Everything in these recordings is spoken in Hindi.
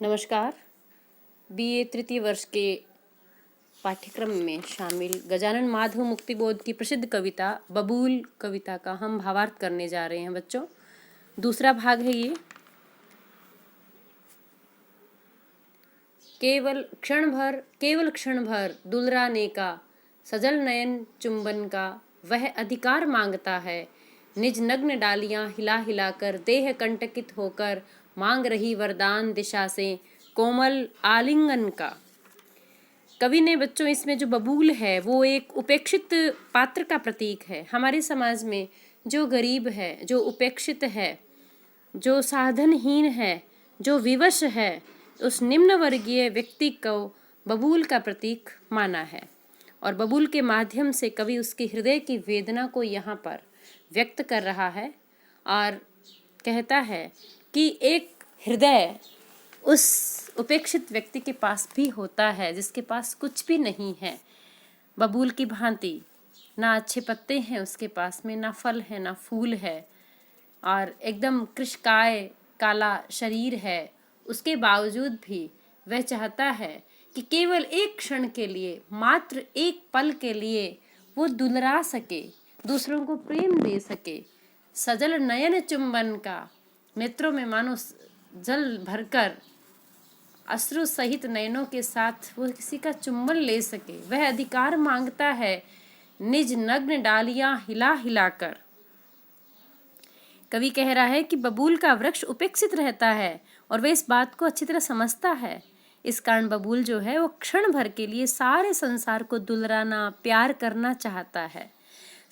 नमस्कार। बीए तृतीय वर्ष के पाठ्यक्रम में शामिल गजानन माधव मुक्तिबोध की प्रसिद्ध कविता बबूल कविता का हम भावार्थ करने जा रहे हैं बच्चों। दूसरा भाग है ये। केवल क्षण भर दुलराने का, सजल नयन चुंबन का वह अधिकार मांगता है। निज नग्न डालियां हिला हिला कर, देह कंटकित होकर मांग रही वरदान दिशा से कोमल आलिंगन का। कवि ने बच्चों इसमें जो बबूल है वो एक उपेक्षित पात्र का प्रतीक है। हमारे समाज में जो गरीब है, जो उपेक्षित है, जो साधनहीन है, जो विवश है, उस निम्न वर्गीय व्यक्ति को बबूल का प्रतीक माना है। और बबूल के माध्यम से कवि उसकी हृदय की वेदना को यहाँ पर व्यक्त कर रहा है और कहता है कि एक हृदय उस उपेक्षित व्यक्ति के पास भी होता है जिसके पास कुछ भी नहीं है। बबूल की भांति ना अच्छे पत्ते हैं उसके पास में, ना फल है, ना फूल है, और एकदम कृशकाय काला शरीर है। उसके बावजूद भी वह चाहता है कि केवल एक क्षण के लिए, मात्र एक पल के लिए वो दुलरा सके, दूसरों को प्रेम दे सके। सजल नयन चुंबन का, नेत्रों में मानो जल भरकर अश्रु सहित नयनों के साथ वो किसी का चुंबन ले सके, वह अधिकार मांगता है निज नग्न डालियां हिला हिलाकर। कवि कह रहा है कि बबूल का वृक्ष उपेक्षित रहता है और वह इस बात को अच्छी तरह समझता है। इस कारण बबूल जो है वो क्षण भर के लिए सारे संसार को दुलराना, प्यार करना चाहता है।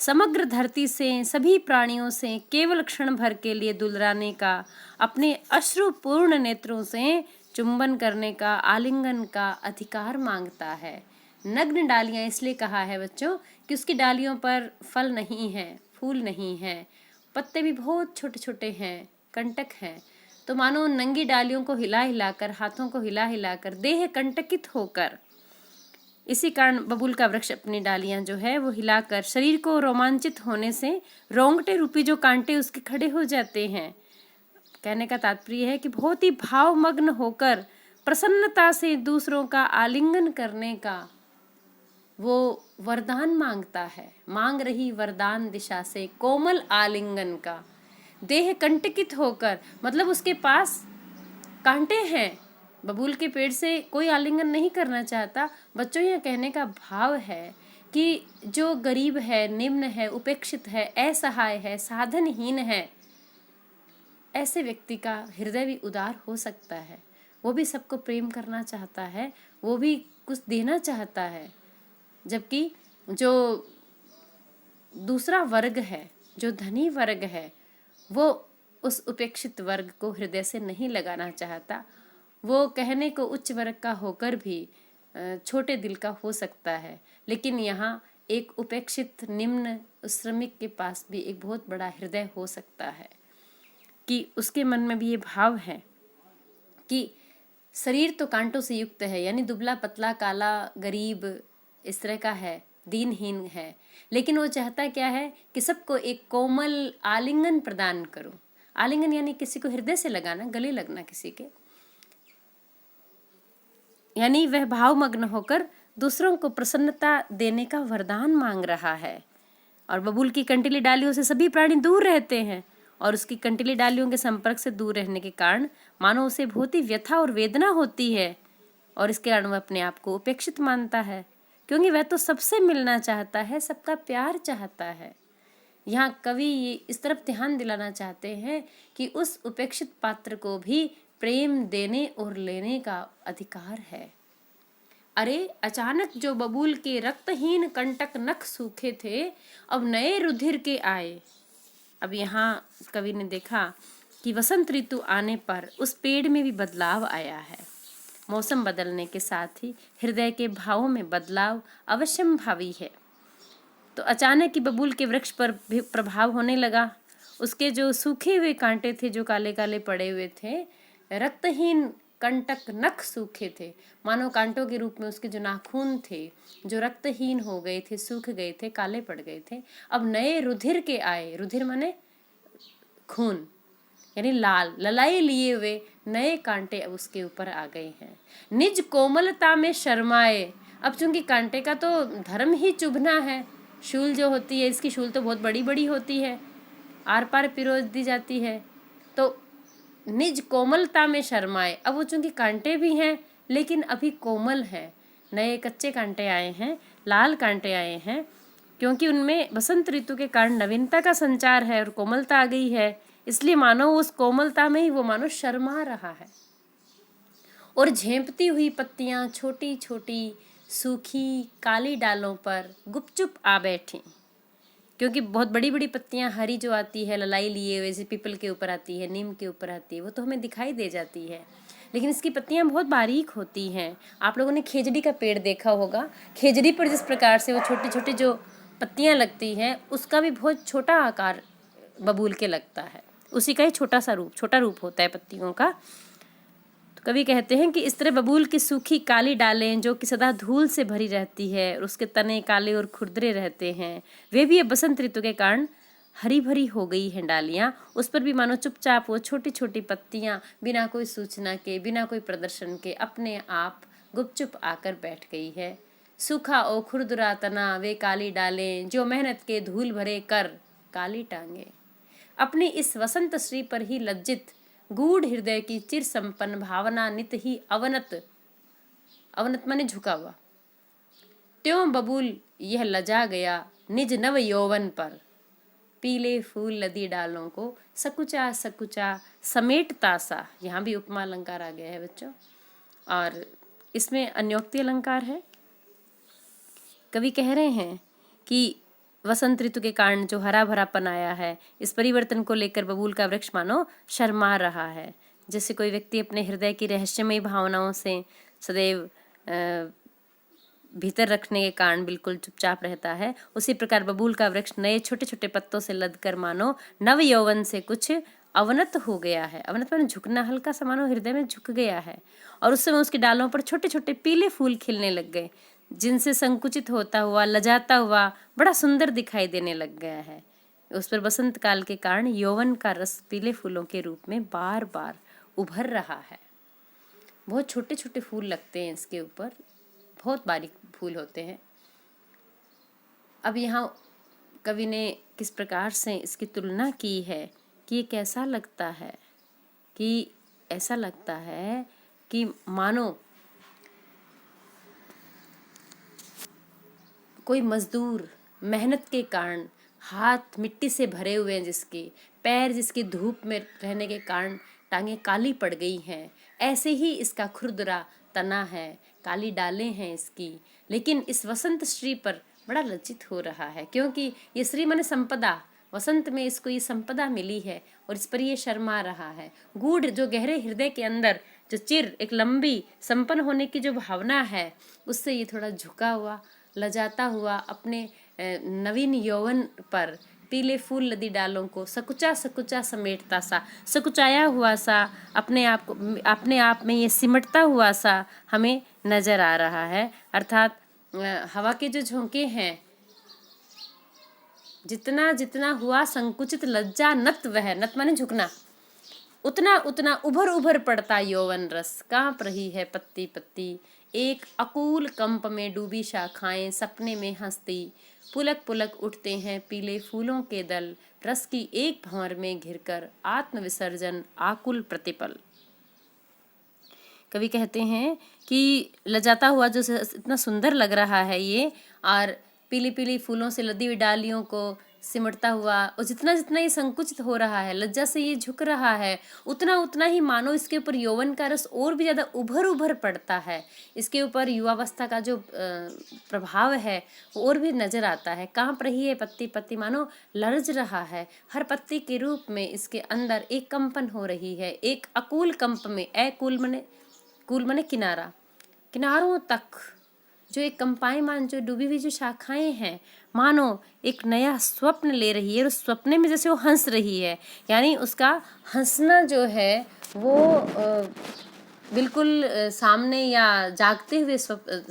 समग्र धरती से, सभी प्राणियों से केवल क्षण भर के लिए दुलराने का, अपने अश्रुपूर्ण नेत्रों से चुंबन करने का, आलिंगन का अधिकार मांगता है। नग्न डालियां इसलिए कहा है बच्चों कि उसकी डालियों पर फल नहीं है, फूल नहीं है, पत्ते भी बहुत छोटे छोटे हैं, कंटक हैं। तो मानो नंगी डालियों को हिला हिलाकर, हाथों को हिला हिलाकर, देह कंटकित होकर, इसी कारण बबूल का वृक्ष अपनी डालियां जो है वो हिलाकर शरीर को रोमांचित होने से रोंगटे रूपी जो कांटे उसके खड़े हो जाते हैं। कहने का तात्पर्य है कि बहुत ही भावमग्न होकर प्रसन्नता से दूसरों का आलिंगन करने का वो वरदान मांगता है। मांग रही वरदान दिशा से कोमल आलिंगन का, देह कंटकित होकर, मतलब उसके पास कांटे हैं। बबूल के पेड़ से कोई आलिंगन नहीं करना चाहता। बच्चों यह कहने का भाव है कि जो गरीब है, निम्न है, उपेक्षित है, असहाय है, साधनहीन है, ऐसे व्यक्ति का हृदय भी उदार हो सकता है। वो भी सबको प्रेम करना चाहता है, वो भी कुछ देना चाहता है। जबकि जो दूसरा वर्ग है, जो धनी वर्ग है, वो उस उपेक्षित वर्ग को हृदय से नहीं लगाना चाहता। वो कहने को उच्च वर्ग का होकर भी छोटे दिल का हो सकता है। लेकिन यहाँ एक उपेक्षित निम्न श्रमिक के पास भी एक बहुत बड़ा हृदय हो सकता है कि उसके मन में भी ये भाव है कि शरीर तो कांटों से युक्त है, यानी दुबला पतला काला गरीब इस तरह का है, दीनहीन है, लेकिन वो चाहता क्या है कि सबको एक कोमल आलिंगन प्रदान करूं। आलिंगन यानी किसी को हृदय से लगाना, गले लगना किसी के, यानी वह भावमग्न होकर दूसरों को प्रसन्नता देने का वरदान मांग रहा है। और बबूल की कंटीली डालियों से सभी प्राणी दूर रहते हैं और उसकी कंटीली डालियों के संपर्क से दूर रहने के कारण मानो उसे बहुत ही व्यथा और वेदना होती है, और इसके कारण वह अपने आप को उपेक्षित मानता है, क्योंकि वह तो सबसे मिलना चाहता है, सबका प्यार चाहता है। यहाँ कवि इस तरफ ध्यान दिलाना चाहते हैं कि उस उपेक्षित पात्र को भी प्रेम देने और लेने का अधिकार है। अरे अचानक जो बबूल के रक्तहीन कंटक नख सूखे थे, अब नए रुधिर के आए। अब यहाँ कवि ने देखा कि वसंत ऋतु आने पर उस पेड़ में भी बदलाव आया है। मौसम बदलने के साथ ही हृदय के भावों में बदलाव अवश्यंभावी है। तो अचानक ही बबूल के वृक्ष पर भी प्रभाव होने लगा। उसके जो सूखे हुए कांटे थे, जो काले काले पड़े हुए थे, रक्तहीन कंटक नख सूखे थे, मानो कांटों के रूप में उसके जो नाखून थे, जो रक्तहीन हो गए थे, सूख गए थे, काले पड़ गए थे, अब नए रुधिर के आए। रुधिर माने खून, यानी लाल, ललाई लिए हुए नए कांटे अब उसके ऊपर आ गए हैं। निज कोमलता में शर्माए, अब चूंकि कांटे का तो धर्म ही चुभना है, शूल जो होती है, इसकी शूल तो बहुत बड़ी बड़ी होती है, आर पार पिरोज दी जाती है, तो निज कोमलता में शर्माए, अब वो चूंकि कांटे भी हैं लेकिन अभी कोमल है, नए कच्चे कांटे आए हैं, लाल कांटे आए हैं, क्योंकि उनमें बसंत ऋतु के कारण नवीनता का संचार है और कोमलता आ गई है, इसलिए मानो उस कोमलता में ही वो मानो शर्मा रहा है। और झेंपती हुई पत्तियां छोटी छोटी सूखी काली डालों पर गुपचुप आ बैठी, क्योंकि बहुत बड़ी बड़ी पत्तियां हरी जो आती है ललाई लिए, वैसे पीपल के ऊपर आती है, नीम के ऊपर आती है, वो तो हमें दिखाई दे जाती है, लेकिन इसकी पत्तियां बहुत बारीक होती हैं। आप लोगों ने खेजड़ी का पेड़ देखा होगा, खेजड़ी पर जिस प्रकार से वो छोटी छोटी जो पत्तियां लगती हैं, उसका भी बहुत छोटा आकार बबूल के लगता है, उसी का ही छोटा रूप होता है पत्तियों का। तो कवि कहते हैं कि इस तरह बबूल की सूखी काली डालें जो कि सदा धूल से भरी रहती है और उसके तने काले और खुरदरे रहते हैं, वे भी अब बसंत ऋतु के कारण हरी भरी हो गई हैं डालियां, उस पर भी मानो चुपचाप वो छोटी छोटी पत्तियां बिना कोई सूचना के, बिना कोई प्रदर्शन के अपने आप गुपचुप आकर बैठ गई है। सूखा ओ खुरदुरा तना वे काली डालें जो मेहनत के धूल भरे कर काली टांगे, अपनी इस वसंत श्री पर ही लज्जित गूढ़ हृदय की चिर संपन्न भावना नित ही अवनत, अवनत माने झुका हुआ, त्यों बबूल यह लजा गया निज नव यौवन पर, पीले फूल लदी डालों को सकुचा सकुचा समेटता सा, यहाँ भी उपमा अलंकार आ गया है बच्चों, और इसमें अन्योक्ति अलंकार है। कवि कह रहे हैं कि वसंत ऋतु के कारण जो हरा भरापन आया है, इस परिवर्तन को लेकर बबूल का वृक्ष मानो शर्मा रहा है। जैसे कोई व्यक्ति अपने हृदय की रहस्यमयी भावनाओं से सदैव भीतर रखने के कारण बिल्कुल चुपचाप रहता है, उसी प्रकार बबूल का वृक्ष नए छोटे छोटे पत्तों से लदकर मानो नव यौवन से कुछ अवनत हो गया है। अवनत माने झुकना, हल्का सा मानो हृदय में झुक गया है, और उस समय उसकी डालों पर छोटे छोटे पीले फूल खिलने लग गए, जिनसे संकुचित होता हुआ, लजाता हुआ बड़ा सुंदर दिखाई देने लग गया है। उस पर बसंत काल के कारण यौवन का रस पीले फूलों के रूप में बार बार उभर रहा है। बहुत छोटे छोटे फूल लगते हैं इसके ऊपर, बहुत बारीक फूल होते हैं। अब यहाँ कवि ने किस प्रकार से इसकी तुलना की है कि ये कैसा लगता है, कि ऐसा लगता है कि मानो कोई मजदूर मेहनत के कारण हाथ मिट्टी से भरे हुए हैं, जिसके पैर जिसकी धूप में रहने के कारण टांगें काली पड़ गई हैं, ऐसे ही इसका खुरदुरा तना है, काली डालें हैं इसकी, लेकिन इस वसंत श्री पर बड़ा लज्जित हो रहा है, क्योंकि ये श्री माने संपदा, वसंत में इसको ये संपदा मिली है और इस पर ये शर्मा रहा है। गूढ़ जो गहरे हृदय के अंदर जो चिर एक लंबी संपन्न होने की जो भावना है, उससे ये थोड़ा झुका हुआ, लजाता हुआ अपने नवीन यौवन पर पीले फूल लदी डालों को सकुचा सकुचा समेटता सा, सकुचाया हुआ सा, अपने आप में ये सिमटता हुआ सा हमें नजर आ रहा है। अर्थात हवा के जो झोंके हैं, जितना जितना हुआ संकुचित लज्जा नत वह, नत माने झुकना, उतना उतना उभर उभर पड़ता यौवन रस, कांप रही है पत्ती पत्ती, एक अकूल कंप में डूबी शाखाएं सपने में हंसती, पुलक पुलक उठते हैं पीले फूलों के दल, रस की एक भंवर में घिरकर आत्मविसर्जन आकुल प्रतिपल। कवि कहते हैं कि लजाता हुआ जो इतना सुंदर लग रहा है ये, और पीली पीली फूलों से लदी हुई डालियों को सिमटता हुआ, और जितना जितना ये संकुचित हो रहा है, लज्जा से ये झुक रहा है, उतना उतना ही मानो इसके ऊपर यौवन का रस और भी ज़्यादा उभर उभर पड़ता है, इसके ऊपर युवावस्था का जो प्रभाव है वो और भी नजर आता है। कांप रही है पत्ती पत्ती, मानो लरज रहा है, हर पत्ती के रूप में इसके अंदर एक कंपन हो रही है, एक अकूल कंप में, कूल मने किनारा, किनारों तक जो एक कंपायमान जो डूबी हुई जो शाखाएं हैं, मानो एक नया स्वप्न ले रही है, और उस स्वप्ने में जैसे वो हंस रही है, यानी उसका हंसना जो है वो बिल्कुल सामने या जागते हुए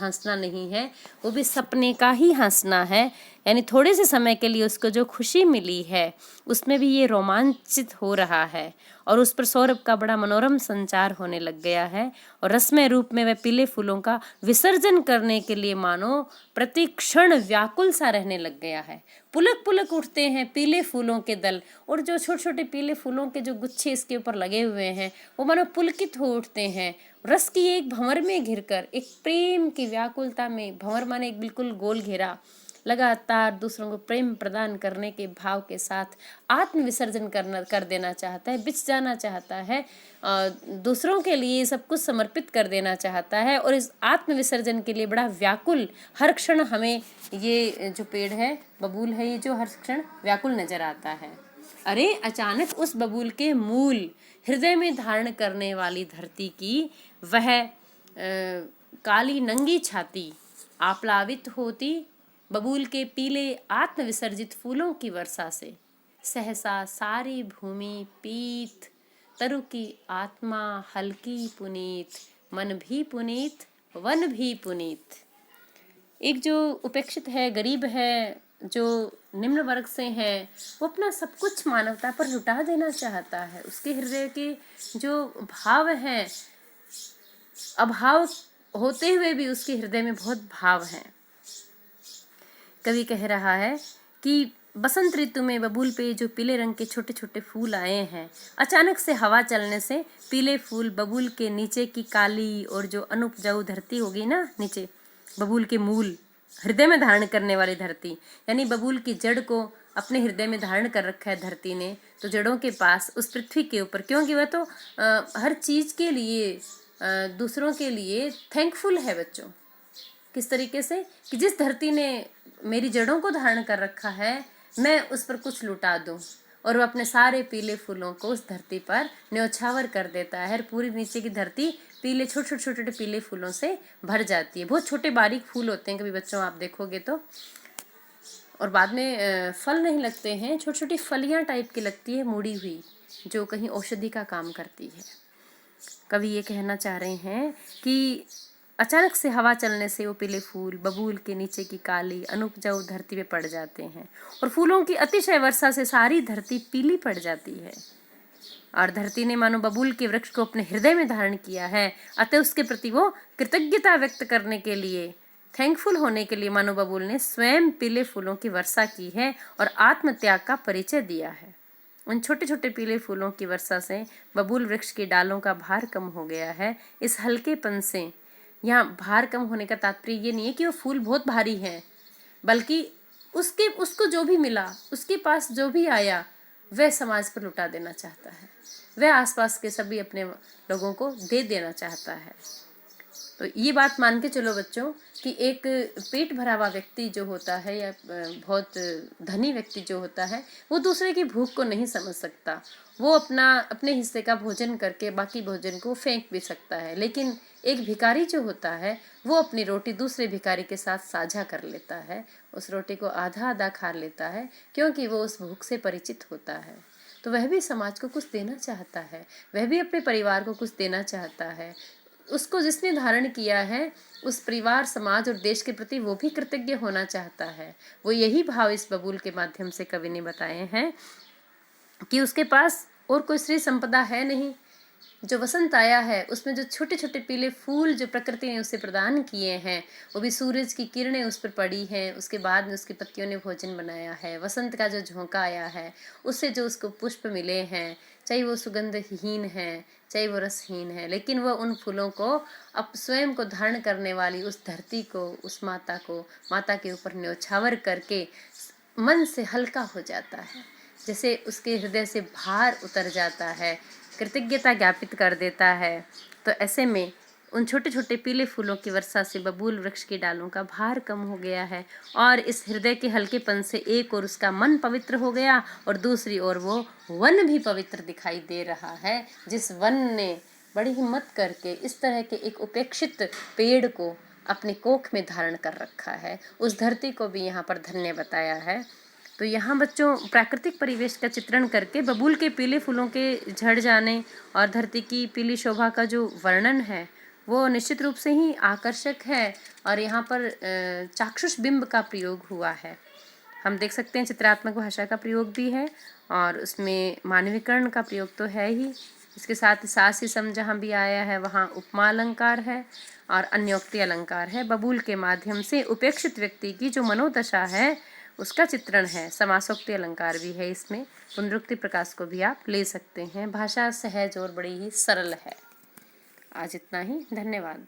हंसना नहीं है, वो भी सपने का ही हंसना है, यानी थोड़े से समय के लिए उसको जो खुशी मिली है उसमें भी ये रोमांचित हो रहा है और उस पर सौरभ का बड़ा मनोरम संचार होने लग गया है और रसमय रूप में वह पीले फूलों का विसर्जन करने के लिए मानो प्रति क्षण व्याकुल सा रहने लग गया है। पुलक पुलक उठते हैं पीले फूलों के दल और जो छोटे छोटे पीले फूलों के जो गुच्छे इसके ऊपर लगे हुए हैं वो मानो पुलकित हो उठते हैं। रस की एक भंवर में घिरकर, एक प्रेम की व्याकुलता में, भंवर माने एक बिल्कुल गोल घेरा, लगातार दूसरों को प्रेम प्रदान करने के भाव के साथ आत्म विसर्जन कर देना चाहता है, बिछ जाना चाहता है, दूसरों के लिए सब कुछ समर्पित कर देना चाहता है और इस आत्म विसर्जन के लिए बड़ा व्याकुल हर क्षण हमें ये जो पेड़ है बबूल है ये जो हर क्षण व्याकुल नजर आता है। अरे अचानक उस बबूल के मूल हृदय में धारण करने वाली धरती की वह काली नंगी छाती आप्लावित होती बबूल के पीले आत्मविसर्जित फूलों की वर्षा से। सहसा सारी भूमि पीत, तरु की आत्मा हल्की पुनीत, मन भी पुनीत, वन भी पुनीत। एक जो उपेक्षित है, गरीब है, जो निम्न वर्ग से है, वो अपना सब कुछ मानवता पर लुटा देना चाहता है। उसके हृदय के जो भाव हैं, अभाव होते हुए भी उसके हृदय में बहुत भाव हैं। कवि कह रहा है कि बसंत ऋतु में बबूल पे जो पीले रंग के छोटे छोटे फूल आए हैं, अचानक से हवा चलने से पीले फूल बबूल के नीचे की काली और जो अनुपजाऊ धरती होगी ना, नीचे बबूल के मूल हृदय में धारण करने वाली धरती, यानी बबूल की जड़ को अपने हृदय में धारण कर रखा है धरती ने, तो जड़ों के पास उस पृथ्वी के ऊपर, क्योंकि वह तो हर चीज के लिए दूसरों के लिए थैंकफुल है बच्चों। किस तरीके से कि जिस धरती ने मेरी जड़ों को धारण कर रखा है मैं उस पर कुछ लुटा दूं, और वह अपने सारे पीले फूलों को उस धरती पर न्योछावर कर देता है। पूरी नीचे की धरती पीले छोटे छोटे छोटे पीले फूलों से भर जाती है। बहुत छोटे बारीक फूल होते हैं, कभी बच्चों आप देखोगे तो, और बाद में फल नहीं लगते हैं, छोटी छोटी फलियां टाइप की लगती है मुड़ी हुई, जो कहीं औषधि का काम करती है। कवि ये कहना चाह रहे हैं कि अचानक से हवा चलने से वो पीले फूल बबूल के नीचे की काली अनुपजाऊ धरती पे पड़ जाते हैं और फूलों की अतिशय वर्षा से सारी धरती पीली पड़ जाती है। और धरती ने मानो बबूल के वृक्ष को अपने हृदय में धारण किया है, अतः उसके प्रति वो कृतज्ञता व्यक्त करने के लिए, थैंकफुल होने के लिए मानो बबूल ने स्वयं पीले फूलों की वर्षा की है और आत्मत्याग का परिचय दिया है। उन छोटे छोटे पीले फूलों की वर्षा से बबूल वृक्ष की डालों का भार कम हो गया है। इस हल्केपन से, यहाँ भार कम होने का तात्पर्य ये नहीं है कि वो फूल बहुत भारी है, बल्कि उसको जो भी मिला, उसके पास जो भी आया, वह समाज पर लुटा देना चाहता है, वह आसपास के सभी अपने लोगों को दे देना चाहता है। तो ये बात मान के चलो बच्चों कि एक पेट भरा हुआ व्यक्ति जो होता है या बहुत धनी व्यक्ति जो होता है, वो दूसरे की भूख को नहीं समझ सकता। वो अपने हिस्से का भोजन करके बाकी भोजन को फेंक भी सकता है, लेकिन एक भिखारी जो होता है वो अपनी रोटी दूसरे भिखारी के साथ साझा कर लेता है, उस रोटी को आधा आधा खा लेता है, क्योंकि वो उस भूख से परिचित होता है। तो वह भी समाज को कुछ देना चाहता है, वह भी अपने परिवार को कुछ देना चाहता है। उसको जिसने धारण किया है उस परिवार, समाज और देश के प्रति वो भी कृतज्ञ होना चाहता है। वो यही भाव इस बबूल के माध्यम से कवि ने बताए हैं कि उसके पास और कोई श्री संपदा है नहीं। जो वसंत आया है उसमें जो छोटे छोटे पीले फूल जो प्रकृति ने उसे प्रदान किए हैं, वो भी सूरज की किरणें उस पर पड़ी हैं, उसके बाद में उसकी पत्तियों ने भोजन बनाया है। वसंत का जो झोंका आया है उससे जो उसको पुष्प मिले हैं, चाहे वो सुगंधहीन है चाहे वो रसहीन है, लेकिन वह उन फूलों को अब स्वयं को धारण करने वाली उस धरती को, उस माता को, माता के ऊपर न्योछावर करके मन से हल्का हो जाता है, जैसे उसके हृदय से भार उतर जाता है, कृतज्ञता ज्ञापित कर देता है। तो ऐसे में उन छोटे छोटे पीले फूलों की वर्षा से बबूल वृक्ष की डालों का भार कम हो गया है और इस हृदय के हल्केपन से एक और उसका मन पवित्र हो गया और दूसरी ओर वो वन भी पवित्र दिखाई दे रहा है, जिस वन ने बड़ी हिम्मत करके इस तरह के एक उपेक्षित पेड़ को अपने कोख में धारण कर रखा है। उस धरती को भी यहाँ पर धन्य बताया है। तो यहाँ बच्चों प्राकृतिक परिवेश का चित्रण करके बबूल के पीले फूलों के झड़ जाने और धरती की पीली शोभा का जो वर्णन है वो निश्चित रूप से ही आकर्षक है। और यहाँ पर चाक्षुष बिंब का प्रयोग हुआ है। हम देख सकते हैं चित्रात्मक भाषा का प्रयोग भी है और उसमें मानवीकरण का प्रयोग तो है ही। इसके साथ ही सास ही सम जहाँ भी आया है वहाँ उपमा अलंकार है और अन्योक्ति अलंकार है। बबूल के माध्यम से उपेक्षित व्यक्ति की जो मनोदशा है उसका चित्रण है। समासोक्ति अलंकार भी है इसमें। पुनरुक्ति प्रकाश को भी आप ले सकते हैं। भाषा सहज और बड़ी ही सरल है। आज इतना ही, धन्यवाद।